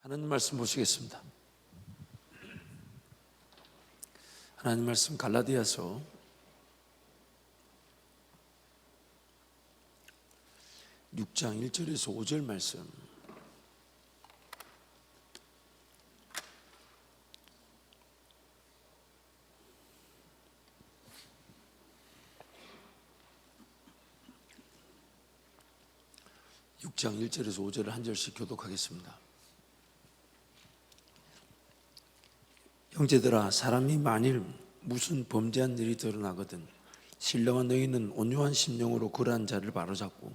하나님 말씀 보시겠습니다. 하나님 말씀 갈라디아서 6장 1절에서 5절 말씀. (6장 1절에서 5절을 한 절씩 교독하겠습니다. 형제들아, 사람이 만일 무슨 범죄한 일이 드러나거든 신령한 너희는 온유한 심령으로 그러한 자를 바로잡고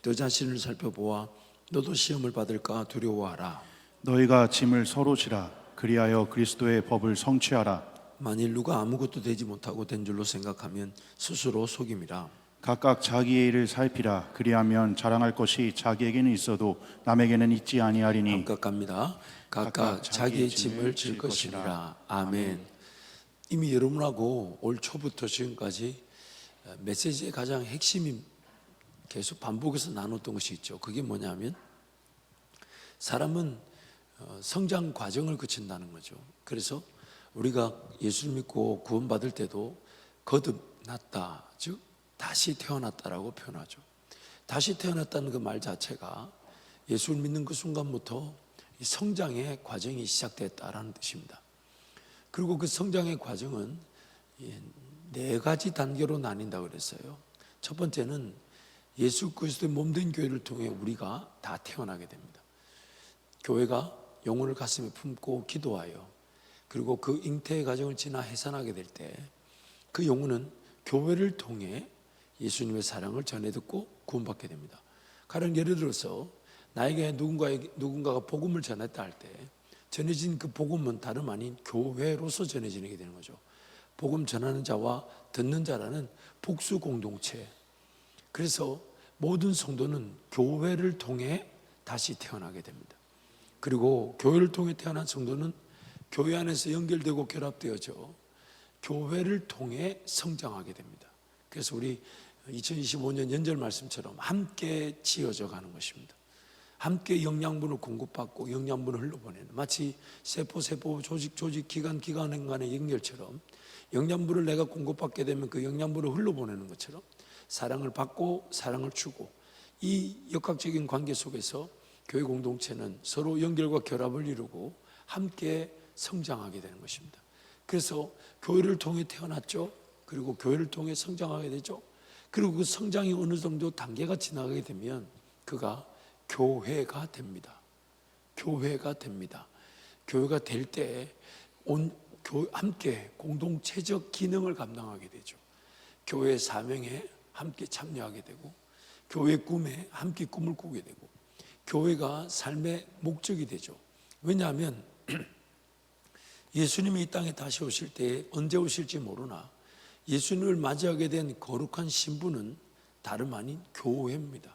너 자신을 살펴보아 너도 시험을 받을까 두려워하라. 너희가 짐을 서로 지라. 그리하여 그리스도의 법을 성취하라. 만일 누가 아무것도 되지 못하고 된 줄로 생각하면 스스로 속임이라. 각각 자기의 일을 살피라. 그리하면 자랑할 것이 자기에게는 있어도 남에게는 있지 아니하리니. 갑니다. 각각 자기의 짐을 질 것이니라. 아멘. 이미 여러분하고 올 초부터 지금까지 메시지의 가장 핵심이 계속 반복해서 나눴던 것이 있죠. 그게 뭐냐면 사람은 성장 과정을 거친다는 거죠. 그래서 우리가 예수를 믿고 구원받을 때도 거듭났다, 즉 다시 태어났다라고 표현하죠. 다시 태어났다는 그 말 자체가 예수를 믿는 그 순간부터 성장의 과정이 시작됐다라는 뜻입니다. 그리고 그 성장의 과정은 네 가지 단계로 나뉜다고 그랬어요. 첫 번째는 예수 그리스도의 몸된 교회를 통해 우리가 다 태어나게 됩니다. 교회가 영혼을 가슴에 품고 기도하여 그리고 그 잉태의 과정을 지나 해산하게 될 때 그 영혼은 교회를 통해 예수님의 사랑을 전해 듣고 구원받게 됩니다. 가령 예를 들어서 나에게 누군가가 복음을 전했다 할 때 전해진 그 복음은 다름 아닌 교회로서 전해지게 되는 거죠. 복음 전하는 자와 듣는 자라는 복수 공동체. 그래서 모든 성도는 교회를 통해 다시 태어나게 됩니다. 그리고 교회를 통해 태어난 성도는 교회 안에서 연결되고 결합되어져 교회를 통해 성장하게 됩니다. 그래서 우리 2025년 연절 말씀처럼 함께 지어져 가는 것입니다. 함께 영양분을 공급받고 영양분을 흘러보내는, 마치 세포, 조직, 기관 간의 연결처럼 영양분을 내가 공급받게 되면 그 영양분을 흘러보내는 것처럼 사랑을 받고 사랑을 주고 이 역학적인 관계 속에서 교회 공동체는 서로 연결과 결합을 이루고 함께 성장하게 되는 것입니다. 그래서 교회를 통해 태어났죠. 그리고 교회를 통해 성장하게 되죠. 그리고 그 성장이 어느 정도 단계가 지나가게 되면 그가 교회가 됩니다. 교회가 됩니다. 교회가 될 때 함께 공동체적 기능을 감당하게 되죠. 교회의 사명에 함께 참여하게 되고 교회의 꿈에 함께 꿈을 꾸게 되고 교회가 삶의 목적이 되죠. 왜냐하면 예수님이 이 땅에 다시 오실 때 언제 오실지 모르나 예수님을 맞이하게 된 거룩한 신부는 다름 아닌 교회입니다.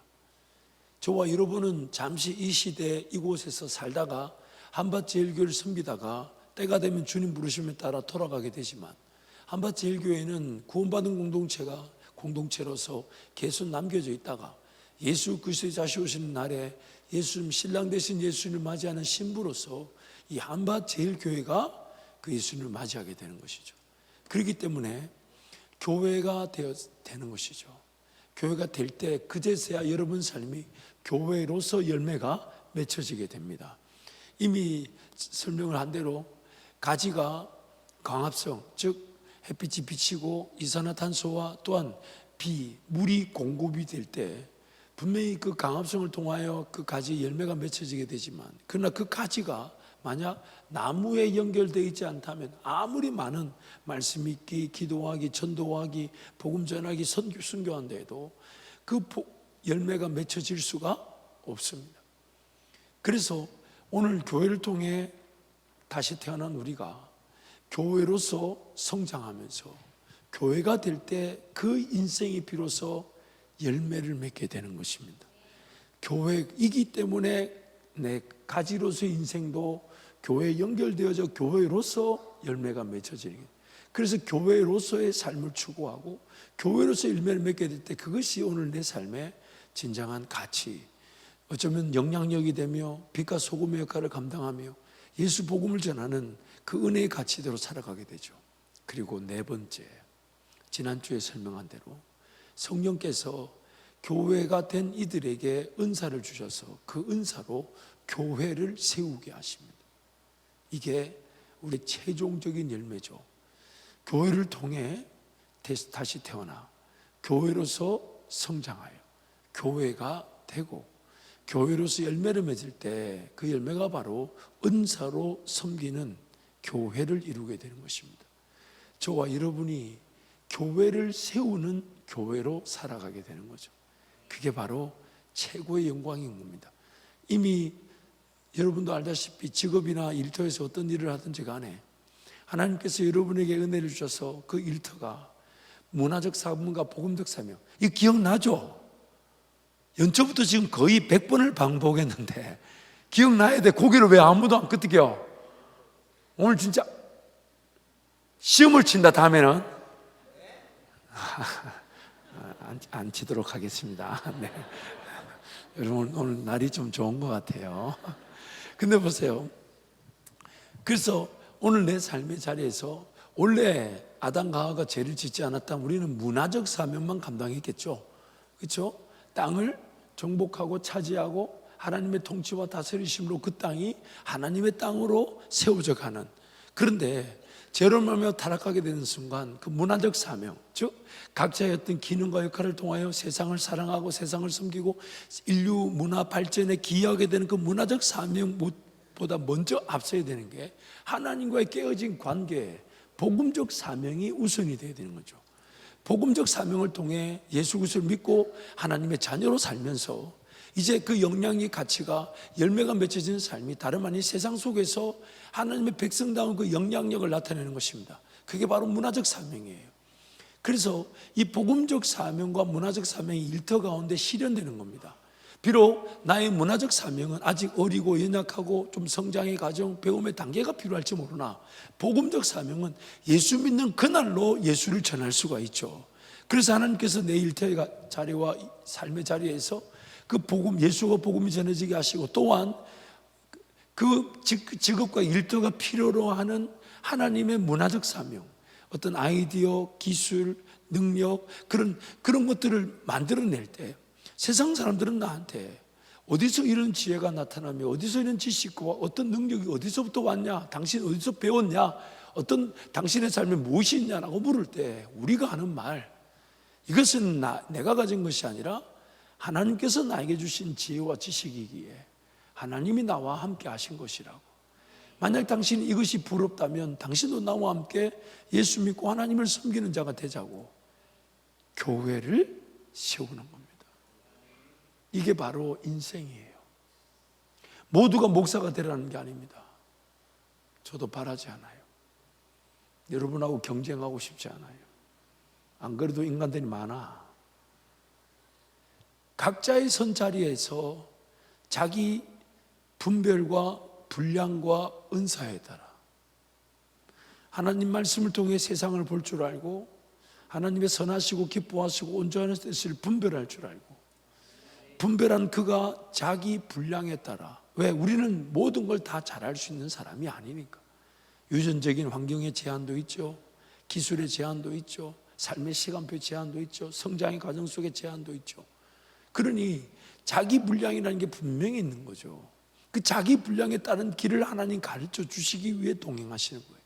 저와 여러분은 잠시 이 시대 이곳에서 살다가 한밭제일교회를 섬기다가 때가 되면 주님 부르심에 따라 돌아가게 되지만 한밭제일교회는 구원받은 공동체가 공동체로서 계속 남겨져 있다가 예수 그리스도의 다시 오시는 날에 예수님 신랑 되신 예수님을 맞이하는 신부로서 이 한밭제일교회가 그 예수님을 맞이하게 되는 것이죠. 그렇기 때문에 교회가 되는 것이죠. 교회가 될 때 그제서야 여러분 삶이 교회로서 열매가 맺혀지게 됩니다. 이미 설명을 한 대로 가지가 광합성, 즉 햇빛이 비치고 이산화탄소와 또한 물이 공급이 될 때 분명히 그 강합성을 통하여 그 가지의 열매가 맺혀지게 되지만 그러나 그 가지가 만약 나무에 연결되어 있지 않다면 아무리 많은 말씀 읽기, 기도하기, 전도하기, 복음 전하기, 순교한다 해도 그 열매가 맺혀질 수가 없습니다. 그래서 오늘 교회를 통해 다시 태어난 우리가 교회로서 성장하면서 교회가 될 때 그 인생이 비로소 열매를 맺게 되는 것입니다. 교회이기 때문에 내 가지로서의 인생도 교회에 연결되어져 교회로서 열매가 맺혀지는 거예요. 그래서 교회로서의 삶을 추구하고 교회로서 열매를 맺게 될 때 그것이 오늘 내 삶의 진정한 가치, 어쩌면 영향력이 되며 빛과 소금의 역할을 감당하며 예수 복음을 전하는 그 은혜의 가치대로 살아가게 되죠. 그리고 네 번째, 지난주에 설명한 대로 성령께서 교회가 된 이들에게 은사를 주셔서 그 은사로 교회를 세우게 하십니다. 이게 우리 최종적인 열매죠. 교회를 통해 다시 태어나 교회로서 성장하여 교회가 되고 교회로서 열매를 맺을 때 그 열매가 바로 은사로 섬기는 교회를 이루게 되는 것입니다. 저와 여러분이 교회를 세우는 교회로 살아가게 되는 거죠. 그게 바로 최고의 영광인 겁니다. 이미 여러분도 알다시피 직업이나 일터에서 어떤 일을 하든지 간에 하나님께서 여러분에게 은혜를 주셔서 그 일터가 문화적 사명과 복음적 사명, 이거 기억나죠? 연초부터 지금 거의 100번을 반복했는데 기억나야 돼. 고개를 왜 아무도 안 끄덕여? 오늘 진짜 시험을 친다. 다음에는 안 치도록 하겠습니다. 네. 여러분 오늘 날이 좀 좋은 것 같아요. 근데 보세요. 그래서 오늘 내 삶의 자리에서 원래 아담과 하와가 죄를 짓지 않았다면 우리는 문화적 사명만 감당했겠죠. 그렇죠? 땅을 정복하고 차지하고 하나님의 통치와 다스리심으로 그 땅이 하나님의 땅으로 세워져 가는. 그런데 죄로 말하며 타락하게 되는 순간 그 문화적 사명, 즉 각자의 어떤 기능과 역할을 통하여 세상을 사랑하고 세상을 섬기고 인류 문화 발전에 기여하게 되는 그 문화적 사명보다 먼저 앞서야 되는 게 하나님과의 깨어진 관계, 복음적 사명이 우선이 되어야 되는 거죠. 복음적 사명을 통해 예수 그리스도를 믿고 하나님의 자녀로 살면서 이제 그 영향의 가치가 열매가 맺혀지는 삶이 다름 아닌 세상 속에서 하나님의 백성다운 그 영향력을 나타내는 것입니다. 그게 바로 문화적 사명이에요. 그래서 이 복음적 사명과 문화적 사명이 일터 가운데 실현되는 겁니다. 비록 나의 문화적 사명은 아직 어리고 연약하고 좀 성장의 과정, 배움의 단계가 필요할지 모르나 복음적 사명은 예수 믿는 그날로 예수를 전할 수가 있죠. 그래서 하나님께서 내 일터의 자리와 삶의 자리에서 그 복음, 예수가 복음이 전해지게 하시고 또한 그 직업과 일터가 필요로 하는 하나님의 문화적 사명, 어떤 아이디어, 기술, 능력 그런 것들을 만들어낼 때 세상 사람들은 나한테 어디서 이런 지혜가 나타나며 어디서 이런 지식과 어떤 능력이 어디서부터 왔냐, 당신 어디서 배웠냐, 어떤 당신의 삶에 무엇이 있냐라고 물을 때 우리가 하는 말, 이것은 내가 가진 것이 아니라 하나님께서 나에게 주신 지혜와 지식이기에 하나님이 나와 함께 하신 것이라고. 만약 당신이 이것이 부럽다면 당신도 나와 함께 예수 믿고 하나님을 섬기는 자가 되자고 교회를 세우는 겁니다. 이게 바로 인생이에요. 모두가 목사가 되라는 게 아닙니다. 저도 바라지 않아요. 여러분하고 경쟁하고 싶지 않아요. 안 그래도 인간들이 많아. 각자의 선 자리에서 자기 분별과 분량과 은사에 따라 하나님 말씀을 통해 세상을 볼 줄 알고 하나님의 선하시고 기뻐하시고 온전한 뜻을 분별할 줄 알고 분별한 그가 자기 분량에 따라, 왜? 우리는 모든 걸 다 잘할 수 있는 사람이 아니니까. 유전적인 환경의 제한도 있죠. 기술의 제한도 있죠. 삶의 시간표 제한도 있죠. 성장의 과정 속의 제한도 있죠. 그러니 자기 분량이라는 게 분명히 있는 거죠. 그 자기 분량에 따른 길을 하나님 가르쳐 주시기 위해 동행하시는 거예요.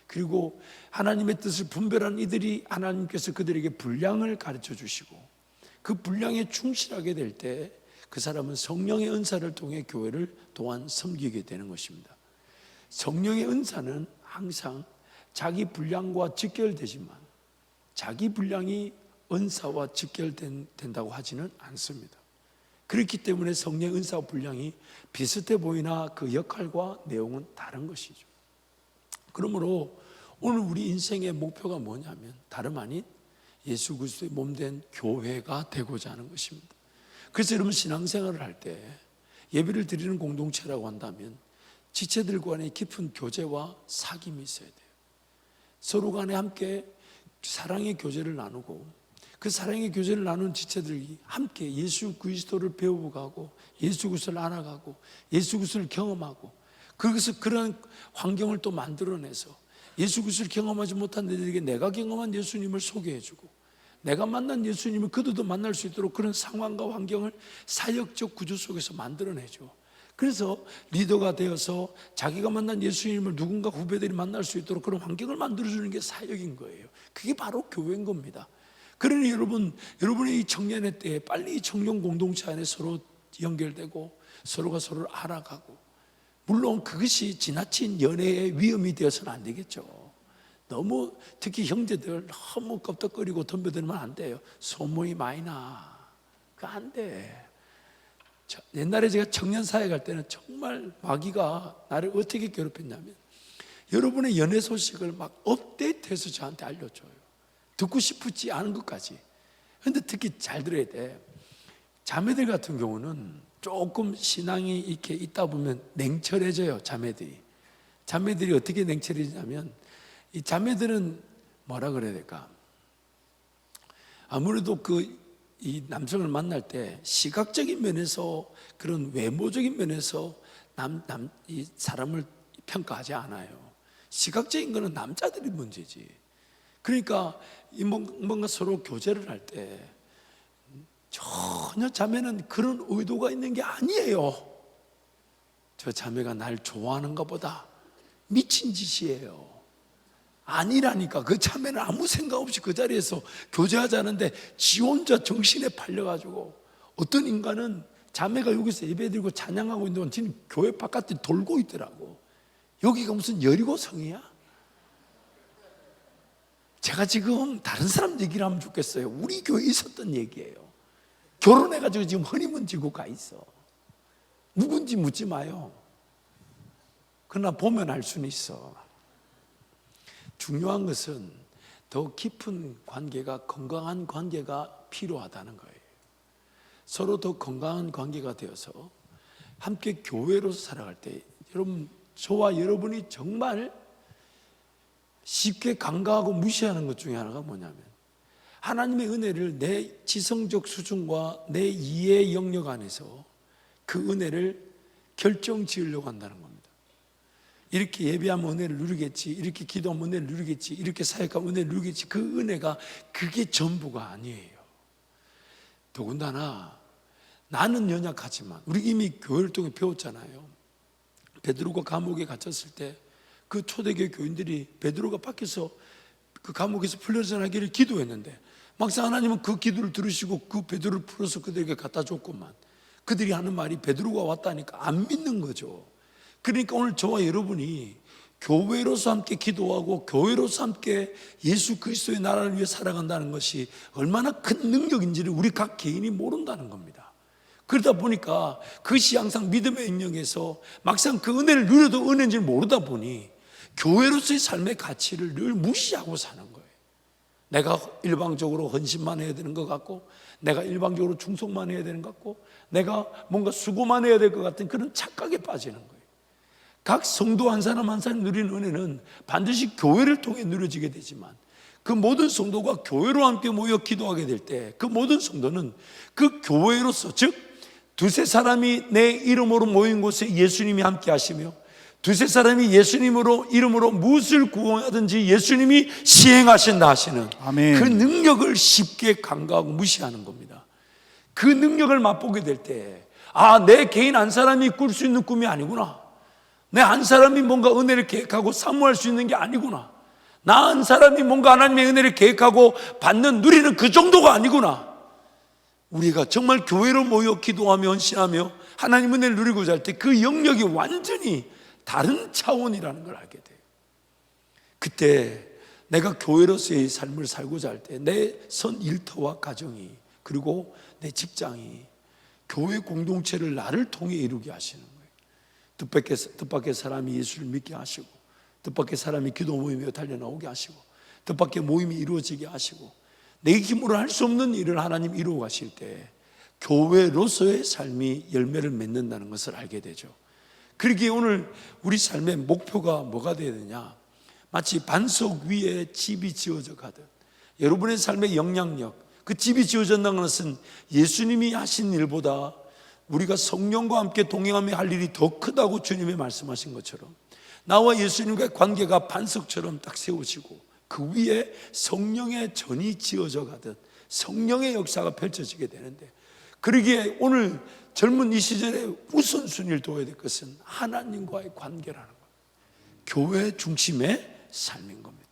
그리고 하나님의 뜻을 분별한 이들이 하나님께서 그들에게 분량을 가르쳐 주시고 그 분량에 충실하게 될 때 그 사람은 성령의 은사를 통해 교회를 또한 섬기게 되는 것입니다. 성령의 은사는 항상 자기 분량과 직결되지만 자기 분량이 은사와 직결된다고 하지는 않습니다. 그렇기 때문에 성령의 은사와 분량이 비슷해 보이나 그 역할과 내용은 다른 것이죠. 그러므로 오늘 우리 인생의 목표가 뭐냐면 다름 아닌 예수 그리스도의 몸된 교회가 되고자 하는 것입니다. 그래서 여러분 신앙생활을 할 때 예배를 드리는 공동체라고 한다면 지체들 간의 깊은 교제와 사귐이 있어야 돼요. 서로 간에 함께 사랑의 교제를 나누고 그 사랑의 교제를 나눈 지체들이 함께 예수 그리스도를 배우고 가고 예수 그리스도를 알아가고 예수 그리스도를 경험하고, 그래서 그런 환경을 또 만들어내서 예수 그리스도를 경험하지 못한 이들에게 내가 경험한 예수님을 소개해주고, 내가 만난 예수님을 그들도 만날 수 있도록 그런 상황과 환경을 사역적 구조 속에서 만들어내죠. 그래서 리더가 되어서 자기가 만난 예수님을 누군가 후배들이 만날 수 있도록 그런 환경을 만들어주는 게 사역인 거예요. 그게 바로 교회인 겁니다. 그러니 여러분의 이 청년의 때에 빨리 이 청년 공동체 안에 서로 연결되고 서로가 서로를 알아가고, 물론 그것이 지나친 연애의 위험이 되어서는 안 되겠죠. 너무 특히 형제들 너무 껍덕거리고 덤벼들면 안 돼요. 소문이 많이 나. 그거 안 돼. 옛날에 제가 청년 사회 갈 때는 정말 마귀가 나를 어떻게 괴롭혔냐면, 여러분의 연애 소식을 막 업데이트해서 저한테 알려줘요. 듣고 싶지 않은 것까지. 그런데 특히 잘 들어야 돼. 자매들 같은 경우는 조금 신앙이 이렇게 있다 보면 냉철해져요. 자매들이 어떻게 냉철해지냐면, 이 자매들은 뭐라 그래야 될까, 아무래도 이 남성을 만날 때 시각적인 면에서, 그런 외모적인 면에서 이 사람을 평가하지 않아요. 시각적인 거는 남자들이 문제지. 그러니까 뭔가 서로 교제를 할 때 전혀 자매는 그런 의도가 있는 게 아니에요. 저 자매가 날 좋아하는가 보다, 미친 짓이에요. 아니라니까. 그 자매는 아무 생각 없이 그 자리에서 교제하자는데 지 혼자 정신에 팔려가지고, 어떤 인간은 자매가 여기서 예배드리고 찬양하고 있는 동안 지금 교회 바깥에 돌고 있더라고. 여기가 무슨 여리고성이야? 제가 지금 다른 사람 얘기를 하면 좋겠어요. 우리 교회에 있었던 얘기예요. 결혼해가지고 지금 허니문 지고 가 있어. 누군지 묻지 마요. 그러나 보면 알 수는 있어. 중요한 것은 더 깊은 관계가, 건강한 관계가 필요하다는 거예요. 서로 더 건강한 관계가 되어서 함께 교회로서 살아갈 때, 여러분, 저와 여러분이 정말 쉽게 간과하고 무시하는 것 중에 하나가 뭐냐면, 하나님의 은혜를 내 지성적 수준과 내 이해 영역 안에서 그 은혜를 결정 지으려고 한다는 겁니다. 이렇게 예배하면 은혜를 누리겠지, 이렇게 기도하면 은혜를 누리겠지, 이렇게 사역하면 은혜를 누리겠지. 그 은혜가 그게 전부가 아니에요. 더군다나 나는 연약하지만, 우리 이미 교회를 통해 배웠잖아요. 베드로가 감옥에 갇혔을 때 그 초대교회 교인들이 베드로가 밖에서 그 감옥에서 풀려나기를 기도했는데, 막상 하나님은 그 기도를 들으시고 그 베드로를 풀어서 그들에게 갖다 줬구만. 그들이 하는 말이 베드로가 왔다니까 안 믿는 거죠. 그러니까 오늘 저와 여러분이 교회로서 함께 기도하고 교회로서 함께 예수 그리스도의 나라를 위해 살아간다는 것이 얼마나 큰 능력인지를 우리 각 개인이 모른다는 겁니다. 그러다 보니까 그것이 항상 믿음의 영역에서 막상 그 은혜를 누려도 은혜인지를 모르다 보니 교회로서의 삶의 가치를 늘 무시하고 사는 거예요. 내가 일방적으로 헌신만 해야 되는 것 같고, 내가 일방적으로 충성만 해야 되는 것 같고, 내가 뭔가 수고만 해야 될 것 같은 그런 착각에 빠지는 거예요. 각 성도 한 사람 한 사람 누리는 은혜는 반드시 교회를 통해 누려지게 되지만, 그 모든 성도가 교회로 함께 모여 기도하게 될 때 그 모든 성도는 그 교회로서, 즉 두세 사람이 내 이름으로 모인 곳에 예수님이 함께 하시며, 두세 사람이 예수님으로 이름으로 무엇을 구하든지 예수님이 시행하신다 하시는 아멘. 그 능력을 쉽게 간과하고 무시하는 겁니다. 그 능력을 맛보게 될 때, 내 개인 한 사람이 꿀 수 있는 꿈이 아니구나, 내 한 사람이 뭔가 은혜를 계획하고 사모할 수 있는 게 아니구나, 나 한 사람이 뭔가 하나님의 은혜를 계획하고 받는 누리는 그 정도가 아니구나. 우리가 정말 교회로 모여 기도하며 헌신하며 하나님 은혜를 누리고자 할 때 그 영역이 완전히 다른 차원이라는 걸 알게 돼요. 그때 내가 교회로서의 삶을 살고자 할 때 내 선 일터와 가정이, 그리고 내 직장이 교회 공동체를 나를 통해 이루게 하시는 거예요. 뜻밖의 사람이 예수를 믿게 하시고, 뜻밖의 사람이 기도 모임에 달려나오게 하시고, 뜻밖의 모임이 이루어지게 하시고, 내 힘으로 할 수 없는 일을 하나님 이루어 가실 때 교회로서의 삶이 열매를 맺는다는 것을 알게 되죠. 그러기에 오늘 우리 삶의 목표가 뭐가 되어야 되냐, 마치 반석 위에 집이 지어져 가듯 여러분의 삶의 영향력, 그 집이 지어졌다는 것은 예수님이 하신 일보다 우리가 성령과 함께 동행하며 할 일이 더 크다고 주님이 말씀하신 것처럼 나와 예수님과의 관계가 반석처럼 딱 세워지고 그 위에 성령의 전이 지어져 가듯 성령의 역사가 펼쳐지게 되는데, 그러기에 오늘 젊은 이 시절에 우선순위를 둬야 될 것은 하나님과의 관계라는 거예요. 교회 중심의 삶인 겁니다.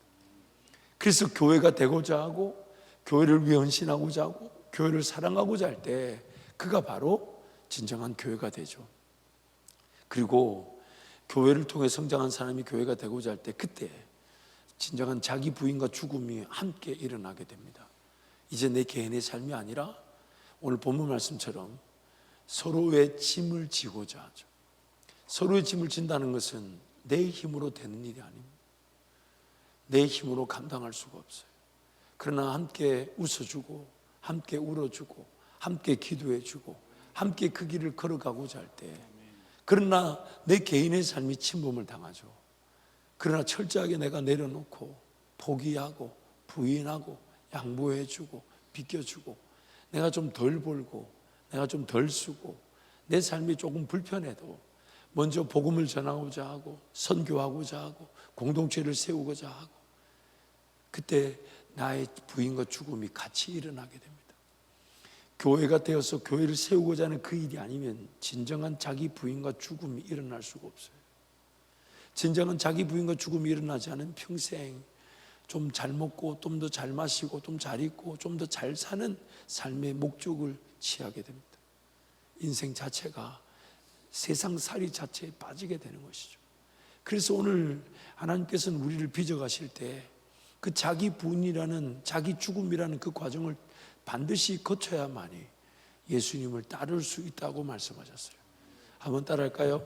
그래서 교회가 되고자 하고 교회를 위해 헌신하고자 하고 교회를 사랑하고자 할 때 그가 바로 진정한 교회가 되죠. 그리고 교회를 통해 성장한 사람이 교회가 되고자 할 때 그때 진정한 자기 부인과 죽음이 함께 일어나게 됩니다. 이제 내 개인의 삶이 아니라 오늘 본문 말씀처럼 서로의 짐을 지고자 하죠. 서로의 짐을 진다는 것은 내 힘으로 되는 일이 아닙니다. 내 힘으로 감당할 수가 없어요. 그러나 함께 웃어주고 함께 울어주고 함께 기도해주고 함께 그 길을 걸어가고자 할 때, 그러나 내 개인의 삶이 침범을 당하죠. 그러나 철저하게 내가 내려놓고 포기하고 부인하고 양보해주고 비껴주고 내가 좀 덜 벌고 내가 좀 덜 쓰고 내 삶이 조금 불편해도 먼저 복음을 전하고자 하고 선교하고자 하고 공동체를 세우고자 하고, 그때 나의 부인과 죽음이 같이 일어나게 됩니다. 교회가 되어서 교회를 세우고자 하는 그 일이 아니면 진정한 자기 부인과 죽음이 일어날 수가 없어요. 진정한 자기 부인과 죽음이 일어나지 않은 평생 좀 잘 먹고 좀 더 잘 마시고 좀 잘 입고 좀 더 잘 사는 삶의 목적을 취하게 됩니다. 인생 자체가 세상살이 자체에 빠지게 되는 것이죠. 그래서 오늘 하나님께서는 우리를 빚어가실 때 그 자기 부인이라는 자기 죽음이라는 그 과정을 반드시 거쳐야만이 예수님을 따를 수 있다고 말씀하셨어요. 한번 따라할까요?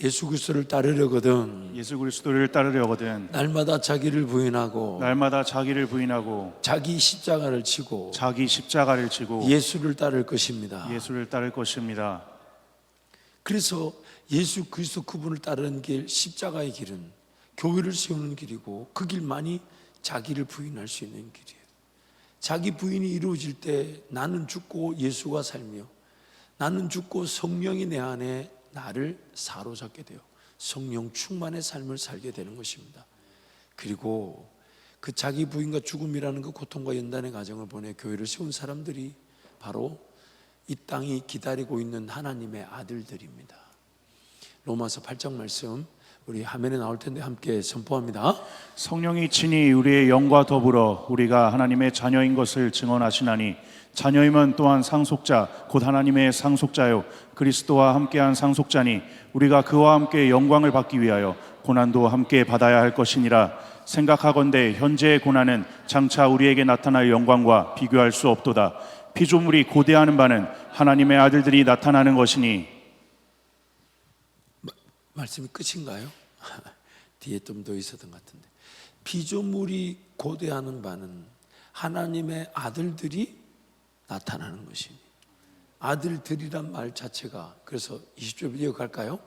예수 그리스도를 따르려거든 예수 그리스도를 따르려거든 날마다 자기를 부인하고 날마다 자기를 부인하고 자기 십자가를 지고 자기 십자가를 지고 예수를 따를 것입니다. 예수를 따를 것입니다. 그래서 예수 그리스도 그분을 따르는 길, 십자가의 길은 교회를 세우는 길이고 그 길만이 자기를 부인할 수 있는 길이에요. 자기 부인이 이루어질 때 나는 죽고 예수가 살며 나는 죽고 성령이 내 안에 나를 사로잡게 돼요. 성령 충만의 삶을 살게 되는 것입니다. 그리고 그 자기 부인과 죽음이라는 그 고통과 연단의 과정을 보내 교회를 세운 사람들이 바로 이 땅이 기다리고 있는 하나님의 아들들입니다. 로마서 8장 말씀 우리 화면에 나올 텐데 함께 선포합니다. 성령이 친히 우리의 영과 더불어 우리가 하나님의 자녀인 것을 증언하시나니 자녀임은 또한 상속자 곧 하나님의 상속자요 그리스도와 함께한 상속자니 우리가 그와 함께 영광을 받기 위하여 고난도 함께 받아야 할 것이니라. 생각하건대 현재의 고난은 장차 우리에게 나타날 영광과 비교할 수 없도다. 피조물이 고대하는 바는 하나님의 아들들이 나타나는 것이니. 말씀이 끝인가요? 뒤에 좀 더 있었던 것 같은데, 피조물이 고대하는 바는 하나님의 아들들이 나타나는 것이니. 아들들이란 말 자체가, 그래서 20절 이어갈까요?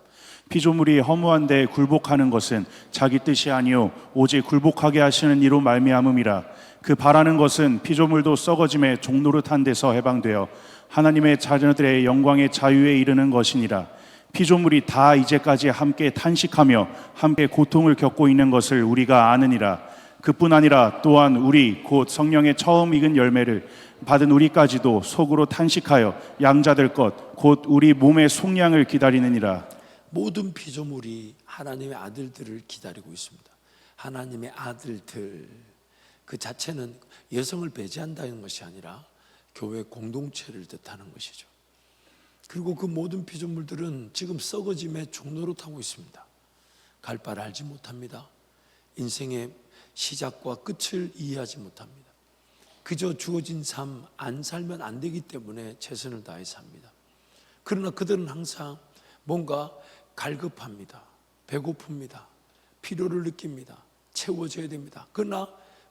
피조물이 허무한데 굴복하는 것은 자기 뜻이 아니요 오직 굴복하게 하시는 이로 말미암음이라. 그 바라는 것은 피조물도 썩어짐의 종노릇한 데서 해방되어 하나님의 자녀들의 영광의 자유에 이르는 것이니라. 피조물이 다 이제까지 함께 탄식하며 함께 고통을 겪고 있는 것을 우리가 아느니라. 그뿐 아니라 또한 우리 곧 성령의 처음 익은 열매를 받은 우리까지도 속으로 탄식하여 양자될 것 곧 우리 몸의 속량을 기다리느니라. 모든 피조물이 하나님의 아들들을 기다리고 있습니다. 하나님의 아들들 그 자체는 여성을 배제한다는 것이 아니라 교회 공동체를 뜻하는 것이죠. 그리고 그 모든 피조물들은 지금 썩어짐의 종노릇하고 있습니다. 갈 바를 알지 못합니다. 인생의 시작과 끝을 이해하지 못합니다. 그저 주어진 삶 안 살면 안 되기 때문에 최선을 다해 삽니다. 그러나 그들은 항상 뭔가 갈급합니다. 배고픕니다. 필요를 느낍니다. 채워져야 됩니다. 그러나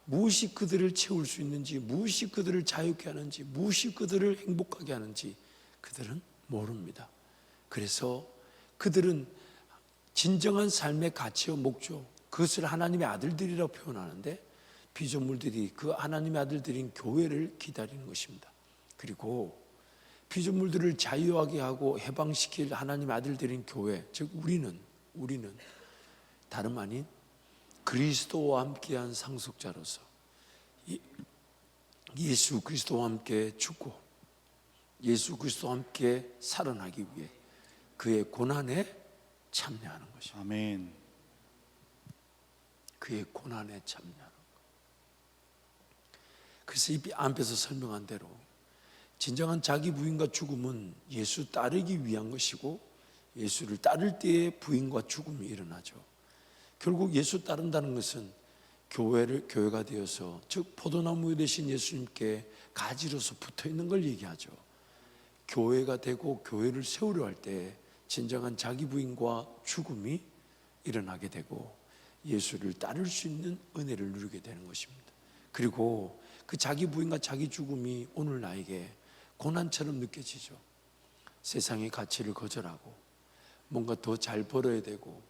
무엇이 그들을 채울 수 있는지, 무엇이 그들을 자유케 하는지, 무엇이 그들을 행복하게 하는지 그들은 모릅니다. 그래서 그들은 진정한 삶의 가치와 목적, 그것을 하나님의 아들들이라고 표현하는데 피조물들이 그 하나님의 아들들인 교회를 기다리는 것입니다. 그리고 피조물들을 자유하게 하고 해방시킬 하나님의 아들들인 교회, 즉 우리는 다름 아닌 그리스도와 함께한 상속자로서 예수 그리스도와 함께 죽고 예수 그리스도와 함께 살아나기 위해 그의 고난에 참여하는 것입니다. 아멘. 그의 고난에 참여하는 것. 그래서 이 앞에서 설명한 대로 진정한 자기 부인과 죽음은 예수 따르기 위한 것이고 예수를 따를 때에 부인과 죽음이 일어나죠. 결국 예수 따른다는 것은 교회가 되어서, 즉 포도나무 되신 예수님께 가지로서 붙어 있는 걸 얘기하죠. 교회가 되고 교회를 세우려 할 때 진정한 자기 부인과 죽음이 일어나게 되고 예수를 따를 수 있는 은혜를 누리게 되는 것입니다. 그리고 그 자기 부인과 자기 죽음이 오늘 나에게 고난처럼 느껴지죠. 세상의 가치를 거절하고 뭔가 더 잘 벌어야 되고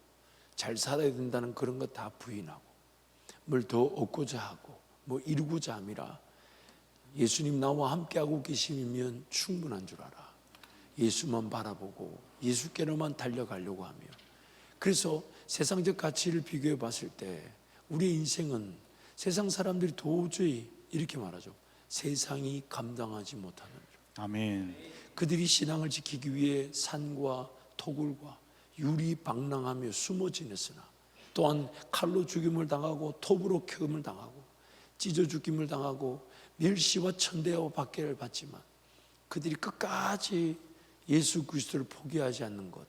잘 살아야 된다는 그런 것 다 부인하고 뭘 더 얻고자 하고 뭐 이루고자 함이라 예수님 나와 함께하고 계시면 충분한 줄 알아. 예수만 바라보고 예수께로만 달려가려고 하며, 그래서 세상적 가치를 비교해 봤을 때 우리의 인생은 세상 사람들이 도저히 이렇게 말하죠. 세상이 감당하지 못하는 일. 아멘. 그들이 신앙을 지키기 위해 산과 토굴과 유리방랑하며 숨어 지냈으나 또한 칼로 죽임을 당하고 톱으로 켜임을 당하고 찢어 죽임을 당하고 멸시와 천대와 박해를 받지만 그들이 끝까지 예수 그리스도를 포기하지 않는 것,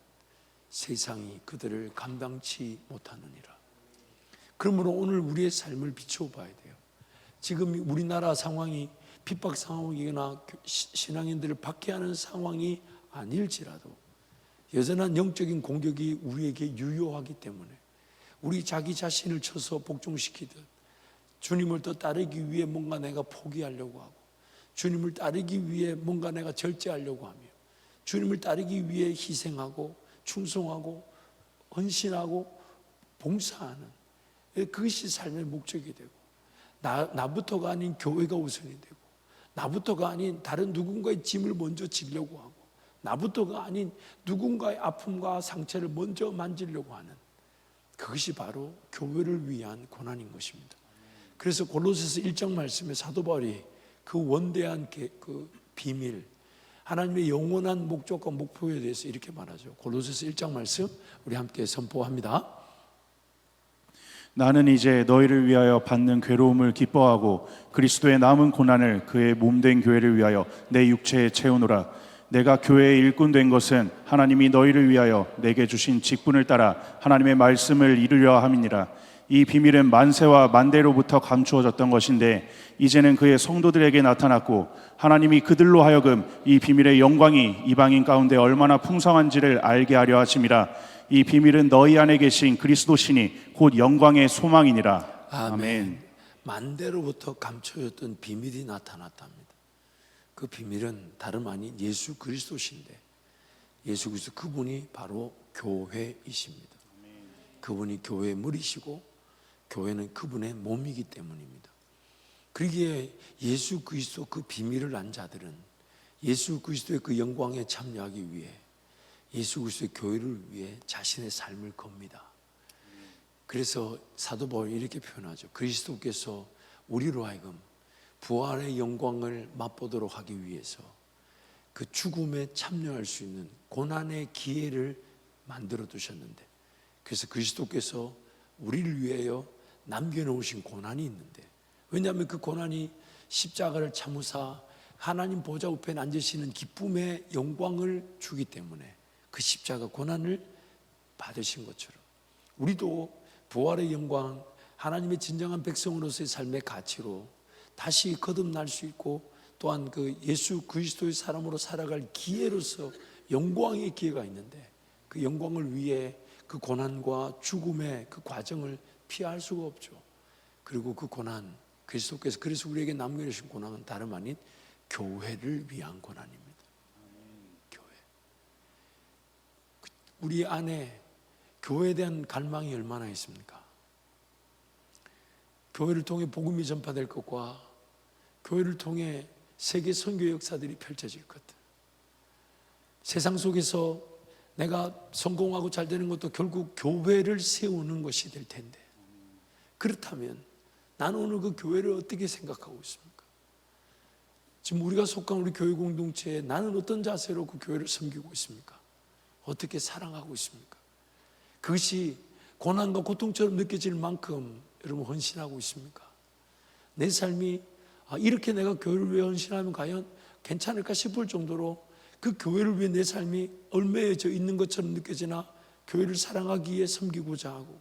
세상이 그들을 감당치 못하느니라. 그러므로 오늘 우리의 삶을 비춰봐야 돼요. 지금 우리나라 상황이 핍박 상황이거나 신앙인들을 박해하는 상황이 아닐지라도 여전한 영적인 공격이 우리에게 유효하기 때문에 우리 자기 자신을 쳐서 복종시키듯 주님을 더 따르기 위해 뭔가 내가 포기하려고 하고 주님을 따르기 위해 뭔가 내가 절제하려고 하며 주님을 따르기 위해 희생하고 충성하고 헌신하고 봉사하는, 그것이 삶의 목적이 되고 나부터가 아닌 교회가 우선이 되고 나부터가 아닌 다른 누군가의 짐을 먼저 지려고 하고 나부터가 아닌 누군가의 아픔과 상처를 먼저 만지려고 하는, 그것이 바로 교회를 위한 고난인 것입니다. 그래서 골로새서 1장 말씀에 사도 바울이 그 원대한 그 비밀, 하나님의 영원한 목적과 목표에 대해서 이렇게 말하죠. 골로새서 1장 말씀 우리 함께 선포합니다. 나는 이제 너희를 위하여 받는 괴로움을 기뻐하고 그리스도의 남은 고난을 그의 몸된 교회를 위하여 내 육체에 채우노라. 내가 교회의 일꾼 된 것은 하나님이 너희를 위하여 내게 주신 직분을 따라 하나님의 말씀을 이루려 함이니라. 이 비밀은 만세와 만대로부터 감추어졌던 것인데 이제는 그의 성도들에게 나타났고 하나님이 그들로 하여금 이 비밀의 영광이 이방인 가운데 얼마나 풍성한지를 알게 하려 하심이라. 이 비밀은 너희 안에 계신 그리스도시니 곧 영광의 소망이니라. 아멘. 만대로부터 감춰졌던 비밀이 나타났답니다. 그 비밀은 다름 아닌 예수 그리스도신데 예수 그리스도 그분이 바로 교회이십니다. 그분이 교회의 머리시고 교회는 그분의 몸이기 때문입니다. 그러기에 예수 그리스도 그 비밀을 안 자들은 예수 그리스도의 그 영광에 참여하기 위해 예수 그리스도의 교회를 위해 자신의 삶을 겁니다. 그래서 사도 바울이 이렇게 표현하죠. 그리스도께서 우리로 하여금 부활의 영광을 맛보도록 하기 위해서 그 죽음에 참여할 수 있는 고난의 기회를 만들어 두셨는데, 그래서 그리스도께서 우리를 위하여 남겨놓으신 고난이 있는데, 왜냐하면 그 고난이 십자가를 참으사 하나님 보좌 우편에 앉으시는 기쁨의 영광을 주기 때문에 그 십자가 고난을 받으신 것처럼 우리도 부활의 영광, 하나님의 진정한 백성으로서의 삶의 가치로 다시 거듭날 수 있고 또한 그 예수 그리스도의 사람으로 살아갈 기회로서 영광의 기회가 있는데 그 영광을 위해 그 고난과 죽음의 그 과정을 피할 수가 없죠. 그리고 그 고난, 그리스도께서 그래서 우리에게 남겨주신 고난은 다름 아닌 교회를 위한 고난입니다. 교회. 우리 안에 교회에 대한 갈망이 얼마나 있습니까? 교회를 통해 복음이 전파될 것과 교회를 통해 세계 선교 역사들이 펼쳐질 것. 세상 속에서 내가 성공하고 잘 되는 것도 결국 교회를 세우는 것이 될 텐데, 그렇다면 나는 오늘 그 교회를 어떻게 생각하고 있습니까? 지금 우리가 속한 우리 교회 공동체에 나는 어떤 자세로 그 교회를 섬기고 있습니까? 어떻게 사랑하고 있습니까? 그것이 고난과 고통처럼 느껴질 만큼 여러분 헌신하고 있습니까? 내 삶이 이렇게 내가 교회를 위해 헌신하면 과연 괜찮을까 싶을 정도로 그 교회를 위해 내 삶이 얽매여져 있는 것처럼 느껴지나, 교회를 사랑하기 위해 섬기고자 하고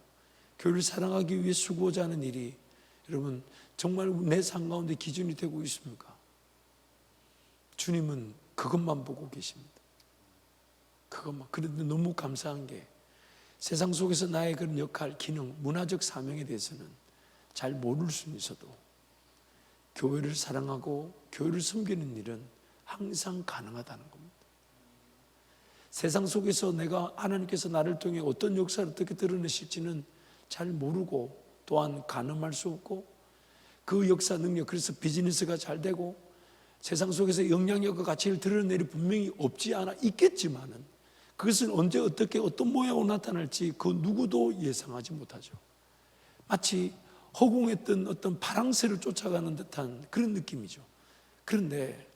교회를 사랑하기 위해 수고하자 하는 일이 여러분 정말 내 삶 가운데 기준이 되고 있습니까? 주님은 그것만 보고 계십니다. 그것만. 그런데 너무 감사한 게 세상 속에서 나의 그런 역할, 기능, 문화적 사명에 대해서는 잘 모를 수는 있어도 교회를 사랑하고 교회를 섬기는 일은 항상 가능하다는 겁니다. 세상 속에서 내가 하나님께서 나를 통해 어떤 역사를 어떻게 드러내실지는 잘 모르고 또한 가늠할 수 없고, 그 역사 능력, 그래서 비즈니스가 잘 되고 세상 속에서 영향력과 가치를 드러낼 일이 분명히 없지 않아 있겠지만은 그것은 언제 어떻게 어떤 모양으로 나타날지 그 누구도 예상하지 못하죠. 마치 허공했던 어떤 바람새를 쫓아가는 듯한 그런 느낌이죠. 그런데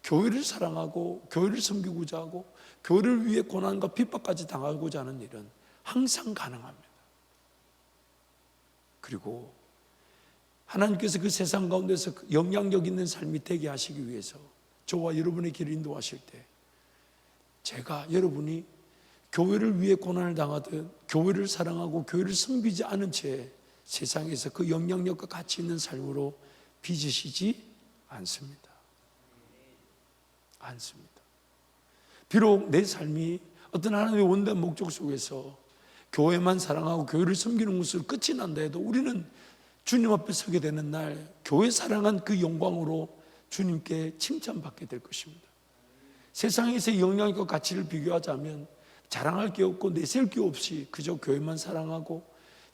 교회를 사랑하고 교회를 섬기고자 하고 교회를 위해 고난과 핍박까지 당하고자 하는 일은 항상 가능합니다. 그리고 하나님께서 그 세상 가운데서 영향력 있는 삶이 되게 하시기 위해서 저와 여러분의 길을 인도하실 때, 제가 여러분이 교회를 위해 고난을 당하든 교회를 사랑하고 교회를 섬기지 않은 채 세상에서 그 영향력과 가치 있는 삶으로 빚으시지 않습니다. 비록 내 삶이 어떤 하나님의 원대한 목적 속에서 교회만 사랑하고 교회를 섬기는 것으로 끝이 난다 해도 우리는 주님 앞에 서게 되는 날 교회 사랑한 그 영광으로 주님께 칭찬받게 될 것입니다. 세상에서의 영향력과 가치를 비교하자면 자랑할 게 없고 내세울 게 없이 그저 교회만 사랑하고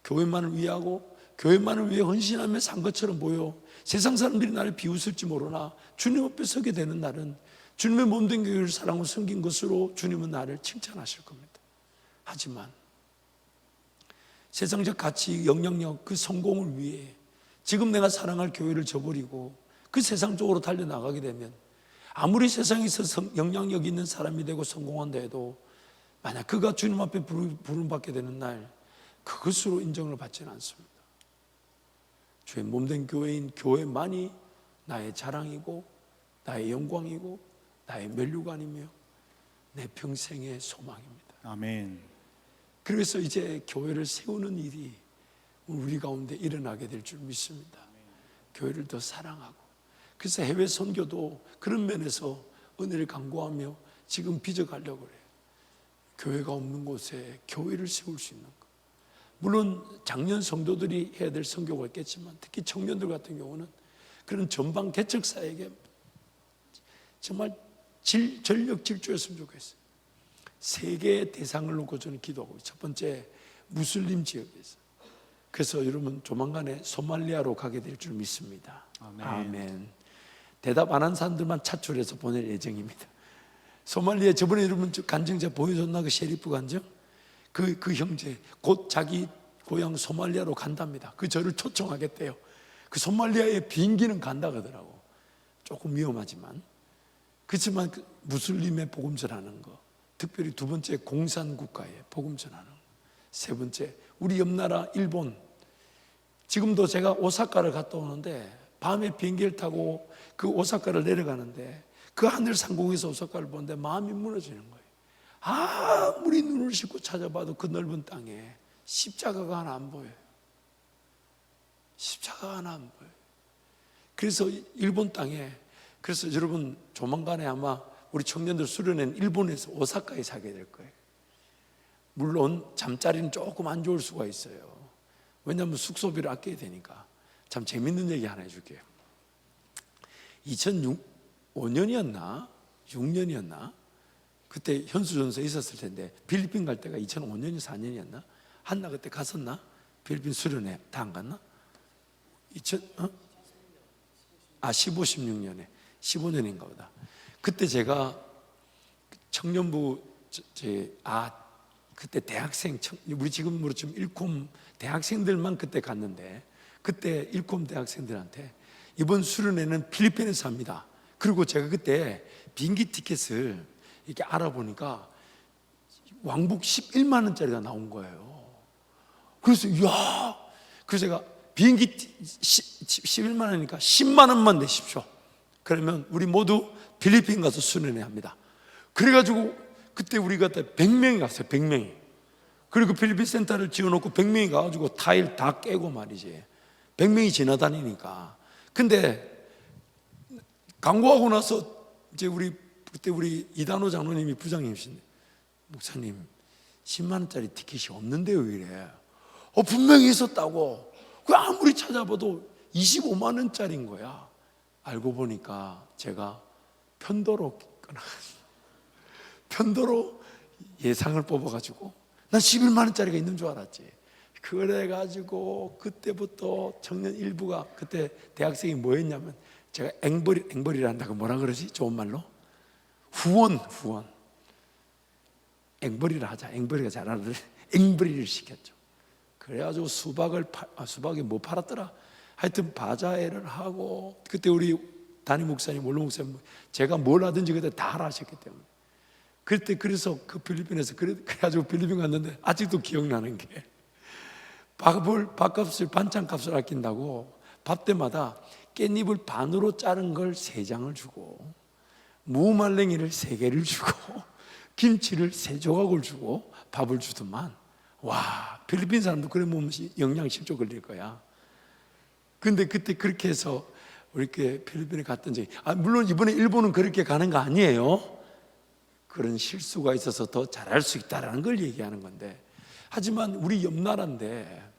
교회만을 위하고 교회만을 위해 헌신하며 산 것처럼 보여 세상 사람들이 나를 비웃을지 모르나 주님 앞에 서게 되는 날은 주님의 몸된 교회를 사랑하고 섬긴 것으로 주님은 나를 칭찬하실 겁니다. 하지만 세상적 가치, 영향력, 그 성공을 위해 지금 내가 사랑할 교회를 저버리고 그 세상 쪽으로 달려나가게 되면 아무리 세상에서 영향력 있는 사람이 되고 성공한다 해도 만약 그가 주님 앞에 부름받게 되는 날 그것으로 인정을 받지는 않습니다. 주의 몸된 교회인 교회만이 나의 자랑이고 나의 영광이고 나의 면류관이며 내 평생의 소망입니다. 아멘. 그래서 이제 교회를 세우는 일이 우리 가운데 일어나게 될 줄 믿습니다. 교회를 더 사랑하고, 그래서 해외 선교도 그런 면에서 은혜를 강구하며 지금 빚어가려고 그래요. 교회가 없는 곳에 교회를 세울 수 있는 것. 물론 작년 성도들이 해야 될 선교가 있겠지만 특히 청년들 같은 경우는 그런 전방 개척사에게 정말 전력 질주했으면 좋겠어요. 세 개의 대상을 놓고 저는 기도하고 있어요. 첫 번째, 무슬림 지역에서. 그래서 여러분 조만간에 소말리아로 가게 될 줄 믿습니다. 아멘. 대답 안 한 사람들만 차출해서 보낼 예정입니다. 소말리아 저번에 여러분 간증자 보여줬나? 그 셰리프 간증? 그 형제 곧 자기 고향 소말리아로 간답니다. 그 저를 초청하겠대요. 그 소말리아에 비행기는 간다 그러더라고. 조금 위험하지만 그렇지만 그 무슬림의 복음 전하는 거, 특별히 두 번째 공산 국가에 복음 전하는 거, 세 번째 우리 옆나라 일본. 지금도 제가 오사카를 갔다 오는데 밤에 비행기를 타고 그 오사카를 내려가는데 그 하늘 상공에서 오사카를 보는데 마음이 무너지는 거예요. 아무리 눈을 씻고 찾아봐도 그 넓은 땅에 십자가가 하나 안 보여요. 십자가가 하나 안 보여요. 그래서 일본 땅에, 그래서 여러분 조만간에 아마 우리 청년들 수련회는 일본에서 오사카에 사게 될 거예요. 물론 잠자리는 조금 안 좋을 수가 있어요. 왜냐하면 숙소비를 아껴야 되니까. 참 재밌는 얘기 하나 해줄게요. 2005년이었나 6년이었나 그때 현수전서에 있었을 텐데 필리핀 갈 때가 2005년이 4년이었나 한나 그때 갔었나? 필리핀 수련회 다 안 갔나? 15, 16년에 15년인가 보다. 그때 제가 청년부 그때 대학생 우리 지금으로 좀 일콤 대학생들만 그때 갔는데, 그때 일콤 대학생들한테 이번 수련회는 필리핀에서 합니다. 그리고 제가 그때 비행기 티켓을 이렇게 알아보니까 왕복 11만 원짜리가 나온 거예요. 그래서 그래서 제가 비행기 11만 원이니까 10만 원만 내십시오. 그러면 우리 모두 필리핀 가서 수련회 합니다. 그래가지고 그때 우리가 100명이 갔어요. 100명이. 그리고 필리핀 센터를 지어놓고 100명이 가가지고 타일 다 깨고 말이지. 100명이 지나다니니까. 근데 광고하고 나서 이제 그때 우리 이단호 장로님이 부장님이신데, 목사님 10만 원짜리 티켓이 없는데요 이래. 분명히 있었다고. 그 아무리 찾아봐도 25만 원짜리인 거야. 알고 보니까 제가 편도로 예상을 뽑아가지고 난 11만 원짜리가 있는 줄 알았지. 그래가지고 그때부터 청년 일부가, 그때 대학생이 뭐 했냐면, 제가 앵벌이를 한다고 뭐라 그러지? 좋은 말로 후원 앵벌이를 하자. 앵벌이가 잘 알아들 앵벌이를 시켰죠. 그래가지고 수박이 뭐 팔았더라. 하여튼 바자회를 하고, 그때 우리 담임 목사님, 원로 목사님, 제가 뭘 하든지 그때 다 하라 하셨기 때문에. 그때 그래서 그 필리핀에서 그래가지고 필리핀 갔는데 아직도 기억나는 게, 밥값을 반찬값을 아낀다고 밥 때마다 깻잎을 반으로 자른 걸 3장을 주고, 무말랭이를 3개를 주고, 김치를 3조각을 주고 밥을 주더만. 와, 필리핀 사람도 그래 보면 영양 10조 걸릴 거야. 근데 그때 그렇게 해서 우리 이렇게 필리핀에 갔던 적이, 물론 이번에 일본은 그렇게 가는 거 아니에요. 그런 실수가 있어서 더 잘할 수 있다라는 걸 얘기하는 건데, 하지만 우리 옆 나라인데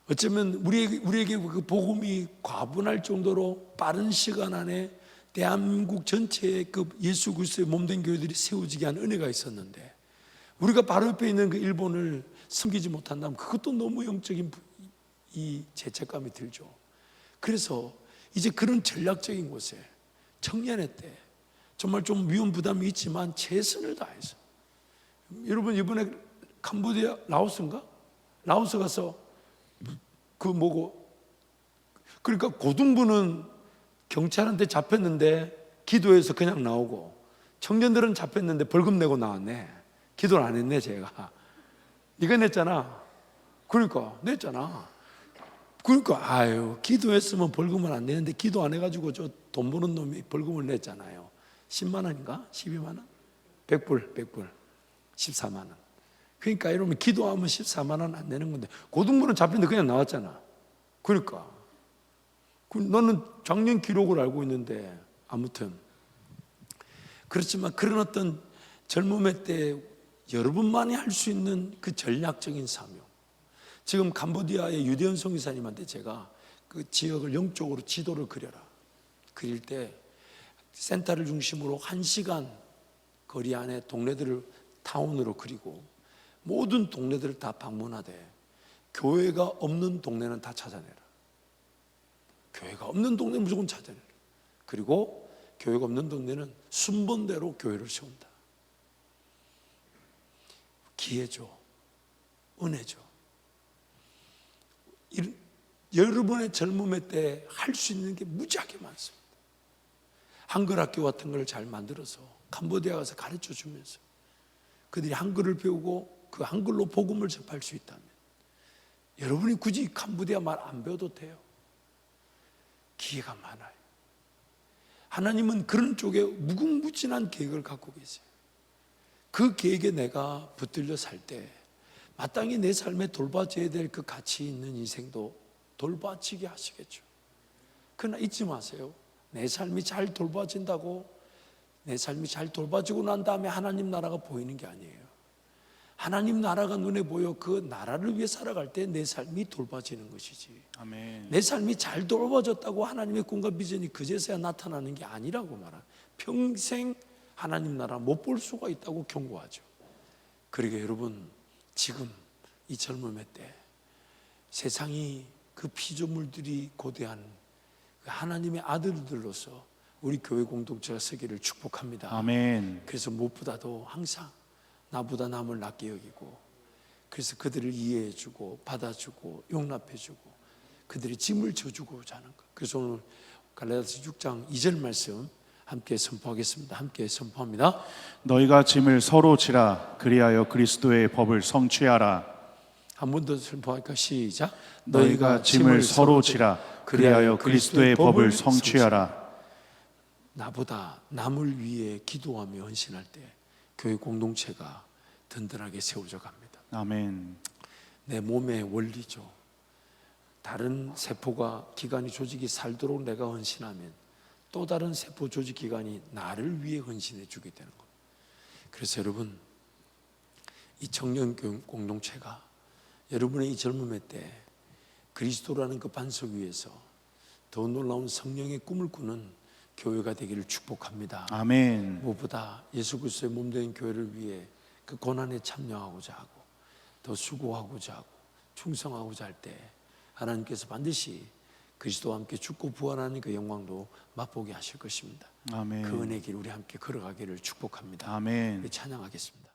어쩌면 우리에게 그 복음이 과분할 정도로 빠른 시간 안에 대한민국 전체에 그 예수 그리스도의 몸된 교회들이 세워지게 한 은혜가 있었는데, 우리가 바로 옆에 있는 그 일본을 섬기지 못한다면 그것도 너무 영적인 이 죄책감이 들죠. 그래서 이제 그런 전략적인 곳에 청년회 때 정말 좀 위험 부담이 있지만 최선을 다해서, 여러분 이번에 캄보디아 라오스 가서 그러니까 고등부는 경찰한테 잡혔는데 기도해서 그냥 나오고, 청년들은 잡혔는데 벌금 내고 나왔네. 기도를 안 했네 제가. 네가 냈잖아. 그러니까 냈잖아. 그러니까 기도했으면 벌금을 안 내는데 기도 안 해가지고 저 돈 버는 놈이 벌금을 냈잖아요. 10만 원인가? 12만 원? 100불 14만 원. 그러니까 이러면 기도하면 14만 원 안 내는 건데, 고등부는 잡혔는데 그냥 나왔잖아. 그러니까 너는 작년 기록을 알고 있는데. 아무튼 그렇지만 그런 어떤 젊음의 때 여러분만이 할 수 있는 그 전략적인 사명, 지금 캄보디아의 유대현 성교사님한테 제가 그 지역을 영적으로 지도를 그릴 때 센터를 중심으로 1시간 거리 안에 동네들을 타운으로 그리고 모든 동네들을 다 방문하되 교회가 없는 동네는 다 찾아내라. 교회가 없는 동네 무조건 찾아내라. 그리고 교회가 없는 동네는 순번대로 교회를 세운다. 기회죠. 은혜죠. 여러분의 젊음의 때 할 수 있는 게 무지하게 많습니다. 한글 학교 같은 걸 잘 만들어서 캄보디아 가서 가르쳐 주면서 그들이 한글을 배우고 그 한글로 복음을 접할 수 있다면, 여러분이 굳이 캄보디아 말 안 배워도 돼요. 기회가 많아요. 하나님은 그런 쪽에 무궁무진한 계획을 갖고 계세요. 그 계획에 내가 붙들려 살 때 마땅히 내 삶에 돌봐줘야 될 그 가치 있는 인생도 돌봐지게 하시겠죠. 그러나 잊지 마세요. 내 삶이 잘 돌봐진다고, 내 삶이 잘 돌봐지고 난 다음에 하나님 나라가 보이는 게 아니에요. 하나님 나라가 눈에 보여 그 나라를 위해 살아갈 때 내 삶이 돌봐지는 것이지. 아멘. 내 삶이 잘 돌봐졌다고 하나님의 꿈과 비전이 그제서야 나타나는 게 아니라고 말합니다. 평생 하나님 나라 못 볼 수가 있다고 경고하죠. 그러게 여러분, 지금 이 젊음의 때 세상이 그 피조물들이 고대한 그 하나님의 아들들로서 우리 교회 공동체가 서기를 축복합니다. 아멘. 그래서 무엇보다도 항상 나보다 남을 낮게 여기고, 그래서 그들을 이해해주고 받아주고 용납해주고 그들의 짐을 져주고자 하는 것. 그래서 오늘 갈라디아서 6장 2절 말씀 함께 선포하겠습니다. 함께 선포합니다. 너희가 짐을 서로 지라 그리하여 그리스도의 법을 성취하라. 한 번 더 선포할까? 시작. 너희가 짐을 서로 지라 그리하여 그리스도의 법을 성취하라. 나보다 남을 위해 기도하며 헌신할 때 교회 공동체가 든든하게 세워져 갑니다. 아멘. 내 몸의 원리죠. 다른 세포가 기관이 조직이 살도록 내가 헌신하면 또 다른 세포 조직 기관이 나를 위해 헌신해 주게 되는 겁니다. 그래서 여러분, 이 청년 공동체가 여러분의 이 젊음의 때 그리스도라는 그 반석 위에서 더 놀라운 성령의 꿈을 꾸는 교회가 되기를 축복합니다. 아멘. 무엇보다 예수 그리스도의 몸된 교회를 위해 그 고난에 참여하고자 하고 더 수고하고자 하고 충성하고자 할 때 하나님께서 반드시 그리스도와 함께 죽고 부활하는 그 영광도 맛보게 하실 것입니다. 아멘. 그 은혜 길 우리 함께 걸어가기를 축복합니다. 아멘. 우리 찬양하겠습니다.